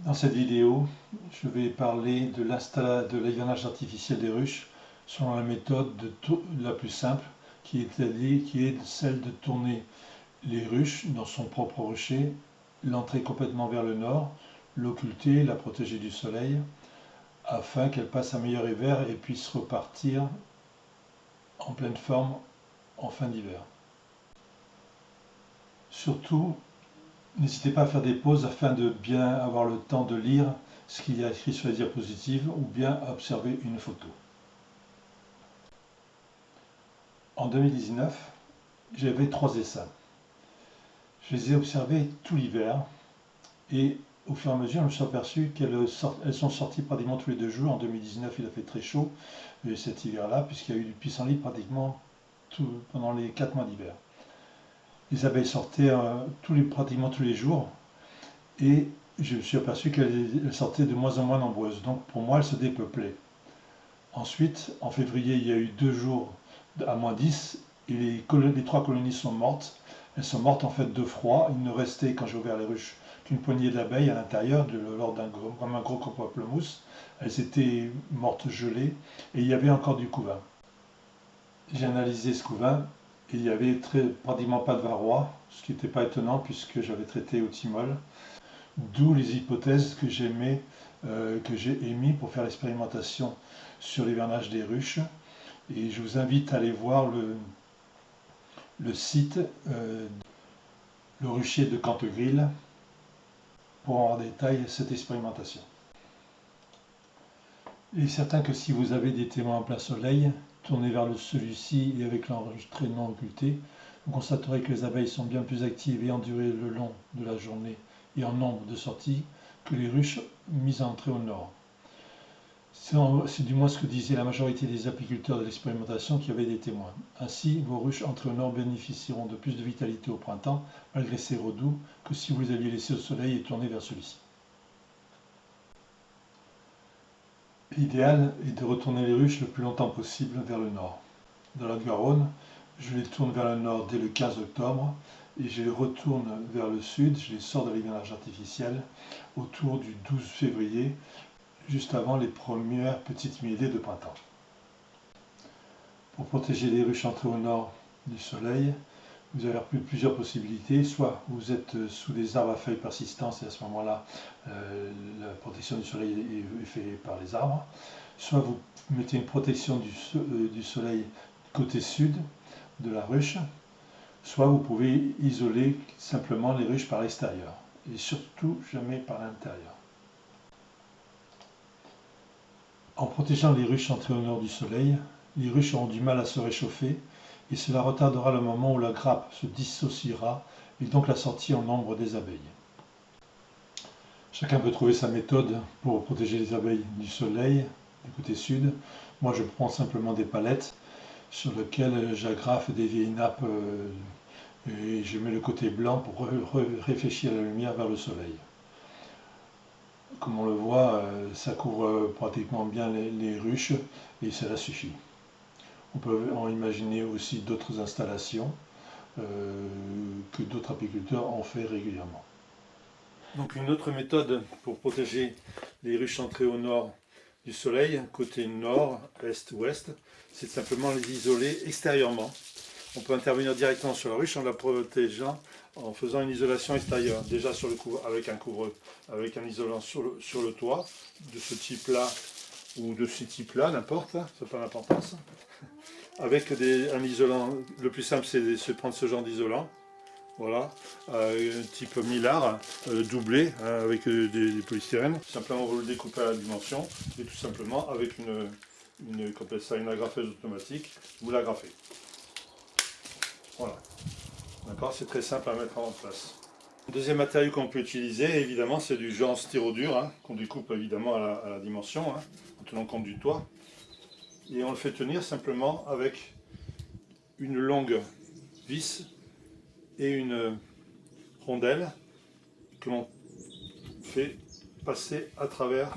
Dans cette vidéo, je vais parler de l'hivernage artificiel des ruches selon la méthode la plus simple qui est celle de tourner les ruches dans son propre rucher, l'entrée complètement vers le nord, l'occulter, la protéger du soleil afin qu'elle passe un meilleur hiver et puisse repartir en pleine forme en fin d'hiver. Surtout, n'hésitez pas à faire des pauses afin de bien avoir le temps de lire ce qu'il y a écrit sur les diapositives ou bien à observer une photo. En 2019, j'avais 3 essaims. Je les ai observés tout l'hiver et au fur et à mesure, je me suis aperçu qu'elles sont sorties pratiquement tous les 2 jours. En 2019, il a fait très chaud cet hiver-là puisqu'il y a eu du pissenlit pratiquement pendant les 4 mois d'hiver. Les abeilles sortaient pratiquement tous les jours et je me suis aperçu qu'elles sortaient de moins en moins nombreuses. Donc pour moi, elles se dépeuplaient. Ensuite, en février, il y a eu 2 jours à moins 10 et les 3 colonies sont mortes. Elles sont mortes en fait de froid. Il ne restait, quand j'ai ouvert les ruches, qu'une poignée d'abeilles à l'intérieur, lors d'un gros pamplemousse. Elles étaient mortes gelées et il y avait encore du couvain. J'ai analysé ce couvain et il n'y avait pratiquement pas de varroa, ce qui n'était pas étonnant puisque j'avais traité au thymol. D'où les hypothèses que j'ai émises pour faire l'expérimentation sur l'hivernage des ruches. Et je vous invite à aller voir le site, le rucher de Cantegril, pour en détailler cette expérimentation. Il est certain que si vous avez des témoins en plein soleil, tournez vers celui-ci et avec l'enregistré non occulté, vous constaterez que les abeilles sont bien plus actives et endurées le long de la journée et en nombre de sorties que les ruches mises à entrer au nord. C'est du moins ce que disaient la majorité des apiculteurs de l'expérimentation qui avaient des témoins. Ainsi, vos ruches entrées au nord bénéficieront de plus de vitalité au printemps, malgré ces redoux, que si vous les aviez laissées au soleil et tournées vers celui-ci. L'idéal est de retourner les ruches le plus longtemps possible vers le nord. Dans la Garonne, je les tourne vers le nord dès le 15 octobre et je les retourne vers le sud, je les sors de l'hivernage artificiel autour du 12 février, juste avant les premières petites milliers de printemps. Pour protéger les ruches entrées au nord du soleil, vous avez plusieurs possibilités. Soit vous êtes sous des arbres à feuilles persistantes et à ce moment-là, la protection du soleil est faite par les arbres. Soit vous mettez une protection du soleil côté sud de la ruche. Soit vous pouvez isoler simplement les ruches par l'extérieur. Et surtout jamais par l'intérieur. En protégeant les ruches entrées au nord du soleil, les ruches auront du mal à se réchauffer et cela retardera le moment où la grappe se dissociera et donc la sortie en nombre des abeilles. Chacun peut trouver sa méthode pour protéger les abeilles du soleil du côté sud. Moi je prends simplement des palettes sur lesquelles j'agrafe des vieilles nappes et je mets le côté blanc pour réfléchir la lumière vers le soleil. Comme on le voit, ça couvre pratiquement bien les ruches et cela suffit. On peut en imaginer aussi d'autres installations que d'autres apiculteurs ont fait régulièrement. Donc une autre méthode pour protéger les ruches entrées au nord du soleil, côté nord, est, ouest, c'est simplement les isoler extérieurement. On peut intervenir directement sur la ruche en la protégeant en faisant une isolation extérieure, déjà sur le avec un isolant sur le toit, de ce type-là ou de ce type-là, n'importe, ça n'a pas d'importance. Avec un isolant, le plus simple c'est de prendre ce genre d'isolant, voilà, type Mylar, doublé, avec des polystyrènes. Simplement vous le découpez à la dimension et tout simplement avec une agrafeuse automatique, vous l'agrafez. Voilà. D'accord, c'est très simple à mettre en place. Le deuxième matériau qu'on peut utiliser, évidemment, c'est du genre styrodur, qu'on découpe évidemment à la dimension, en tenant compte du toit. Et on le fait tenir simplement avec une longue vis et une rondelle que l'on fait passer à travers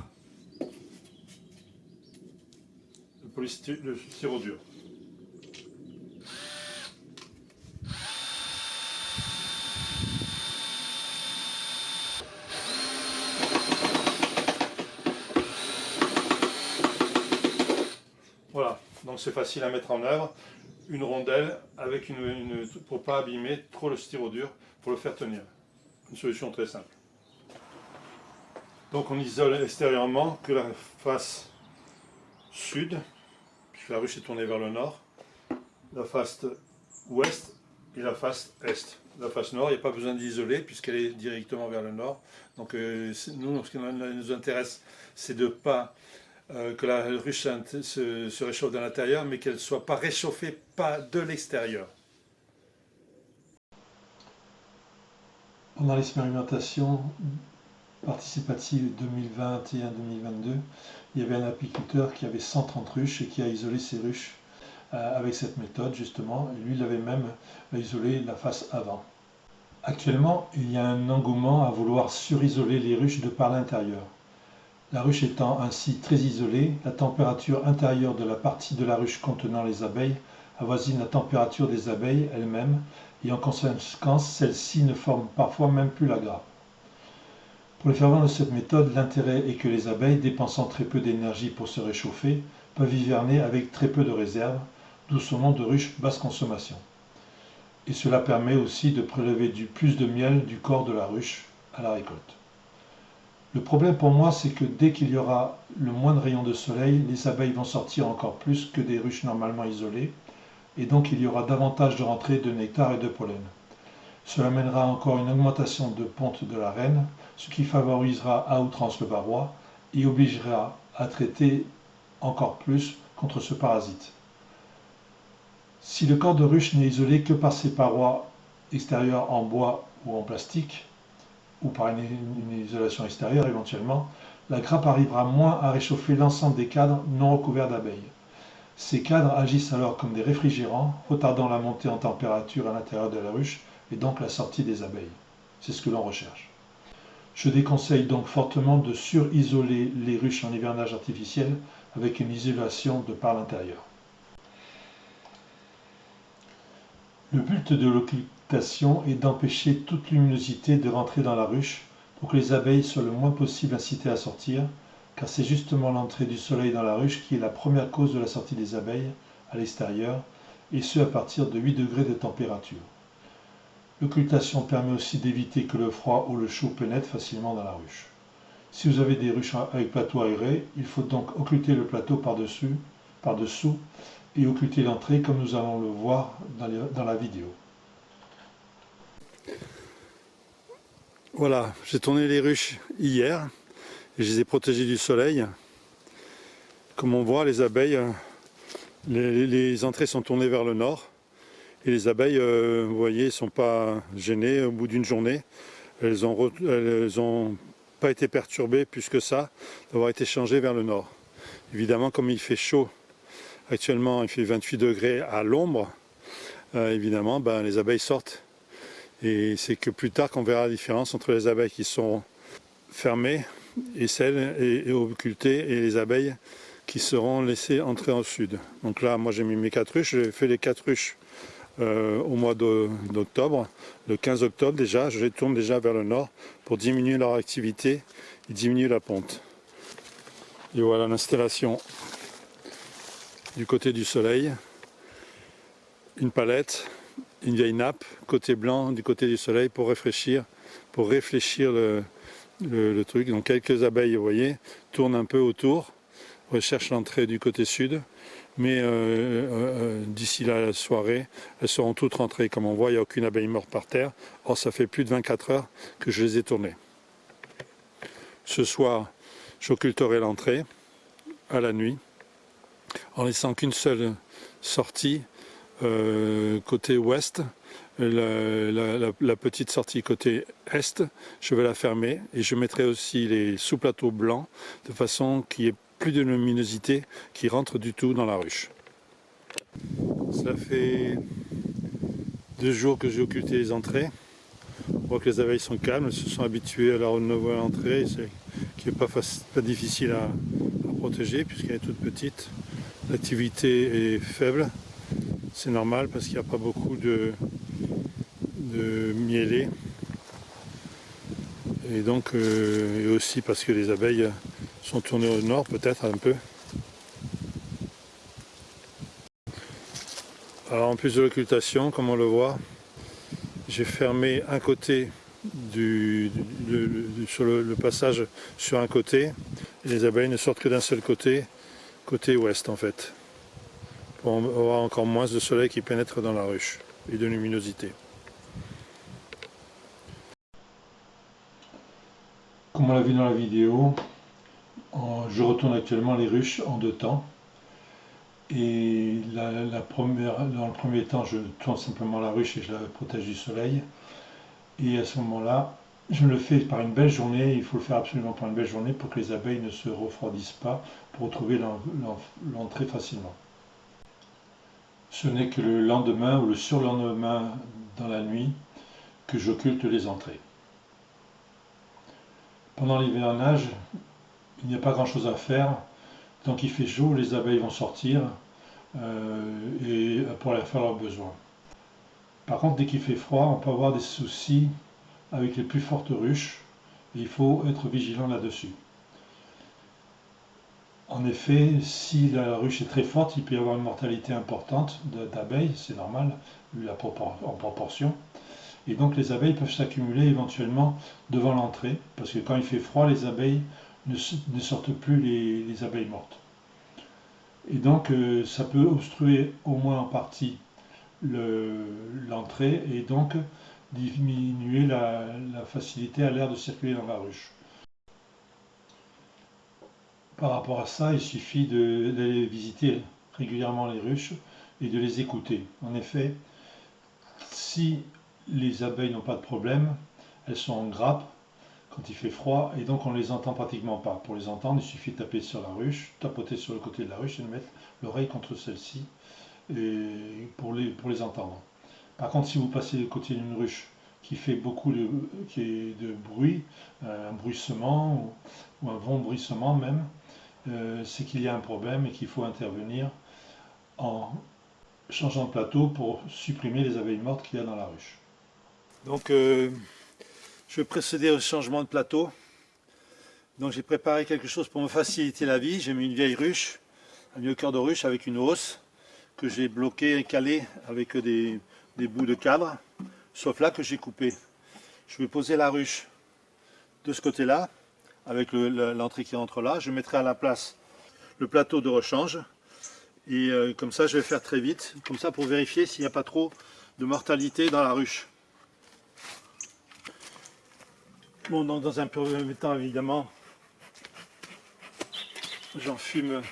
le styrodur. donc c'est facile à mettre en œuvre. Une rondelle avec pour ne pas abîmer trop le styrodure, pour le faire tenir. Une solution très simple. Donc on isole extérieurement que la face sud, puisque la ruche est tournée vers le nord, la face ouest et la face est. La face nord, il n'y a pas besoin d'isoler puisqu'elle est directement vers le nord. Donc nous, ce qui nous intéresse, c'est de pas que la ruche se réchauffe de l'intérieur, mais qu'elle ne soit pas réchauffée pas de l'extérieur. Pendant l'expérimentation participative 2021-2022, il y avait un apiculteur qui avait 130 ruches et qui a isolé ses ruches avec cette méthode justement, et lui il avait même isolé la face avant. Actuellement, il y a un engouement à vouloir surisoler les ruches de par l'intérieur. La ruche étant ainsi très isolée, la température intérieure de la partie de la ruche contenant les abeilles avoisine la température des abeilles elles-mêmes et en conséquence, celles-ci ne forment parfois même plus la grappe. Pour les fervents de cette méthode, l'intérêt est que les abeilles, dépensant très peu d'énergie pour se réchauffer, peuvent hiverner avec très peu de réserve, d'où son nom de ruche basse consommation. Et cela permet aussi de prélever plus de miel du corps de la ruche à la récolte. Le problème pour moi, c'est que dès qu'il y aura le moins de rayons de soleil, les abeilles vont sortir encore plus que des ruches normalement isolées, et donc il y aura davantage de rentrées de nectar et de pollen. Cela mènera encore une augmentation de ponte de la reine, ce qui favorisera à outrance le varroa et obligera à traiter encore plus contre ce parasite. Si le corps de ruche n'est isolé que par ses parois extérieures en bois ou en plastique, ou par une isolation extérieure éventuellement, la grappe arrivera moins à réchauffer l'ensemble des cadres non recouverts d'abeilles. Ces cadres agissent alors comme des réfrigérants, retardant la montée en température à l'intérieur de la ruche et donc la sortie des abeilles. C'est ce que l'on recherche. Je déconseille donc fortement de surisoler les ruches en hivernage artificiel avec une isolation de par l'intérieur. Le but de l'occultation est d'empêcher toute luminosité de rentrer dans la ruche pour que les abeilles soient le moins possible incitées à sortir, car c'est justement l'entrée du soleil dans la ruche qui est la première cause de la sortie des abeilles à l'extérieur, et ce à partir de 8 degrés de température. L'occultation permet aussi d'éviter que le froid ou le chaud pénètre facilement dans la ruche. Si vous avez des ruches avec plateau aéré, il faut donc occulter le plateau par-dessous et occulter l'entrée comme nous allons le voir dans la vidéo. Voilà, j'ai tourné les ruches hier et je les ai protégées du soleil. Comme on voit, les abeilles, les entrées sont tournées vers le nord et les abeilles, vous voyez, ne sont pas gênées au bout d'une journée. Elles ont pas été perturbées plus que ça d'avoir été changées vers le nord. Évidemment, comme il fait chaud, actuellement il fait 28 degrés à l'ombre, évidemment les abeilles sortent. Et c'est que plus tard qu'on verra la différence entre les abeilles qui sont fermées et occultées et les abeilles qui seront laissées entrer au sud. Donc là, moi j'ai mis mes 4 ruches, j'ai fait les 4 ruches au mois d'octobre. Le 15 octobre déjà, je les tourne déjà vers le nord pour diminuer leur activité et diminuer la ponte. Et voilà l'installation du côté du soleil, une palette, une vieille nappe, côté blanc du côté du soleil pour réfléchir le truc. Donc quelques abeilles, vous voyez, tournent un peu autour, recherchent l'entrée du côté sud, mais d'ici la soirée, elles seront toutes rentrées. Comme on voit, il n'y a aucune abeille morte par terre. Or, ça fait plus de 24 heures que je les ai tournées. Ce soir, j'occulterai l'entrée à la nuit, en laissant qu'une seule sortie côté ouest. La petite sortie côté est, je vais la fermer et je mettrai aussi les sous-plateaux blancs de façon qu'il n'y ait plus de luminosité qui rentre du tout dans la ruche. Ça fait 2 jours que j'ai occulté les entrées. On voit que les abeilles sont calmes, elles se sont habituées à leur nouvelle entrée, qui n'est pas difficile à protéger puisqu'elle est toute petite. L'activité est faible, c'est normal parce qu'il n'y a pas beaucoup de mielés. Et donc, et aussi parce que les abeilles sont tournées au nord peut-être un peu. Alors en plus de l'occultation, comme on le voit, j'ai fermé un côté sur le passage sur un côté, et les abeilles ne sortent que d'un seul côté, côté ouest en fait, pour avoir encore moins de soleil qui pénètre dans la ruche et de luminosité. Comme on l'a vu dans la vidéo, je retourne actuellement les ruches en 2 temps. Et dans le premier temps, je tourne simplement la ruche et je la protège du soleil. Et à ce moment-là, je le fais par une belle journée. Il faut le faire absolument par une belle journée pour que les abeilles ne se refroidissent pas, pour retrouver l'entrée facilement. Ce n'est que le lendemain ou le surlendemain dans la nuit que j'occulte les entrées. Pendant l'hivernage, il n'y a pas grand-chose à faire. Tant qu'il fait chaud, les abeilles vont sortir et pour aller faire leurs besoins. Par contre, dès qu'il fait froid, on peut avoir des soucis avec les plus fortes ruches et il faut être vigilant là-dessus. En effet, si la ruche est très forte, il peut y avoir une mortalité importante d'abeilles, c'est normal, en proportion. Et donc les abeilles peuvent s'accumuler éventuellement devant l'entrée, parce que quand il fait froid, les abeilles ne sortent plus les abeilles mortes. Et donc ça peut obstruer au moins en partie l'entrée et donc diminuer la facilité à l'air de circuler dans la ruche. Par rapport à ça, il suffit d'aller visiter régulièrement les ruches et de les écouter. En effet, si les abeilles n'ont pas de problème, elles sont en grappe quand il fait froid et donc on ne les entend pratiquement pas. Pour les entendre, il suffit de taper sur la ruche, tapoter sur le côté de la ruche et de mettre l'oreille contre celle-ci pour les entendre. Par contre, si vous passez du côté d'une ruche qui fait beaucoup de bruit, un bruissement ou un bon bruissement même, c'est qu'il y a un problème et qu'il faut intervenir en changeant de plateau pour supprimer les abeilles mortes qu'il y a dans la ruche. Donc je vais procéder au changement de plateau. Donc j'ai préparé quelque chose pour me faciliter la vie. J'ai mis une vieille ruche, un vieux cœur de ruche avec une hausse que j'ai bloqué et calé avec des bouts de cadre, sauf là que j'ai coupé. Je vais poser la ruche de ce côté-là, avec l'entrée qui rentre là. Je mettrai à la place le plateau de rechange. Et comme ça, je vais faire très vite, comme ça pour vérifier s'il n'y a pas trop de mortalité dans la ruche. Bon, donc dans un premier temps, évidemment, j'enfume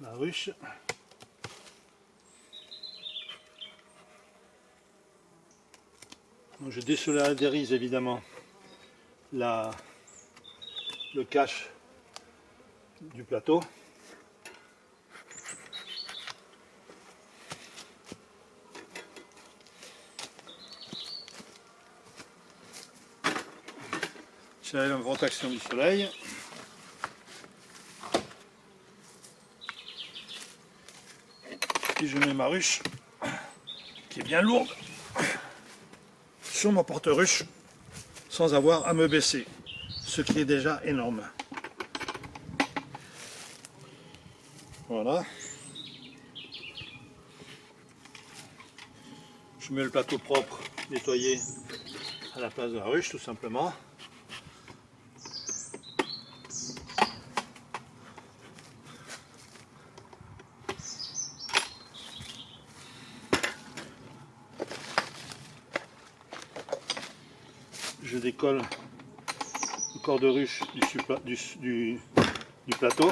la ruche. Donc je désolarise évidemment le cache du plateau. J'ai la protection du soleil. Et je mets ma ruche, qui est bien lourde, sur mon porte-ruche, sans avoir à me baisser, ce qui est déjà énorme. Voilà. Je mets le plateau propre, nettoyé, à la place de la ruche, tout simplement. Je décolle le corps de ruche du plateau.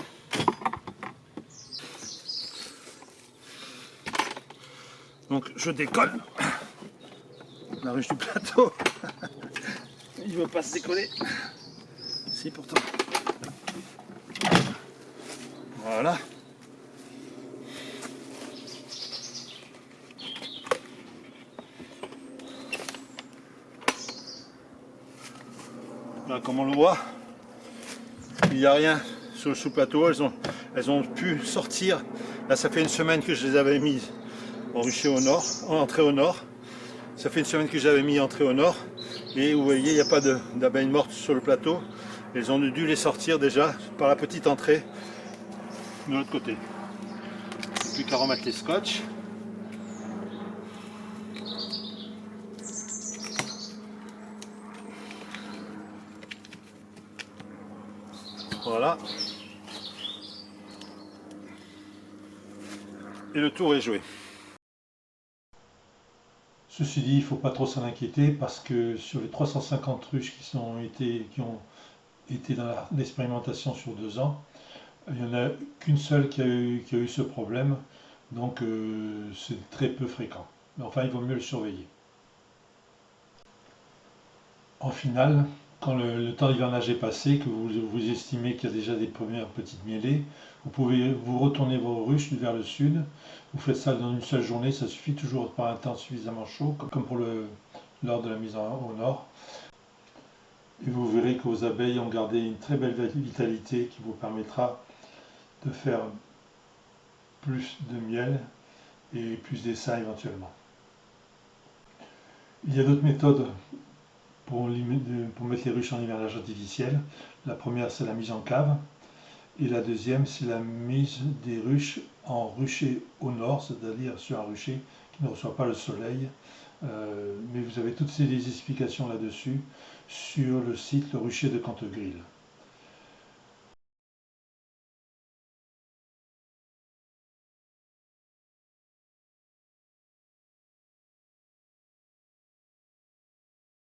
Donc je décolle la ruche du plateau. Il ne veut pas se décoller. Si, pourtant. Voilà. Là, comme on le voit, il n'y a rien sur le sous-plateau. Elles ont pu sortir. Là, ça fait une semaine que je les avais mises en rucher au nord, en entrée au nord. Ça fait une semaine que j'avais mis entrée au nord. Et vous voyez, il n'y a pas d'abeilles mortes sur le plateau. Elles ont dû les sortir déjà par la petite entrée de l'autre côté. Plus qu'à remettre les scotch. Voilà. Et le tour est joué. Ceci dit, il ne faut pas trop s'en inquiéter parce que sur les 350 ruches qui ont été dans l'expérimentation sur 2 ans, il n'y en a qu'une seule qui a eu ce problème, donc c'est très peu fréquent. Mais enfin, il vaut mieux le surveiller. En finale, quand le temps d'hivernage est passé, que vous estimez qu'il y a déjà des premières petites mielées, vous pouvez vous retourner vos ruches vers le sud. Vous faites ça dans une seule journée, ça suffit toujours par un temps suffisamment chaud, comme pour lors de la mise au nord. Et vous verrez que vos abeilles ont gardé une très belle vitalité qui vous permettra de faire plus de miel et plus d'essaims éventuellement. Il y a d'autres méthodes pour mettre les ruches en hivernage artificiel. La première, c'est la mise en cave. Et la deuxième, c'est la mise des ruches en rucher au nord, c'est-à-dire sur un rucher qui ne reçoit pas le soleil. Mais vous avez toutes ces explications là-dessus sur le site Le Rucher de Cantegril.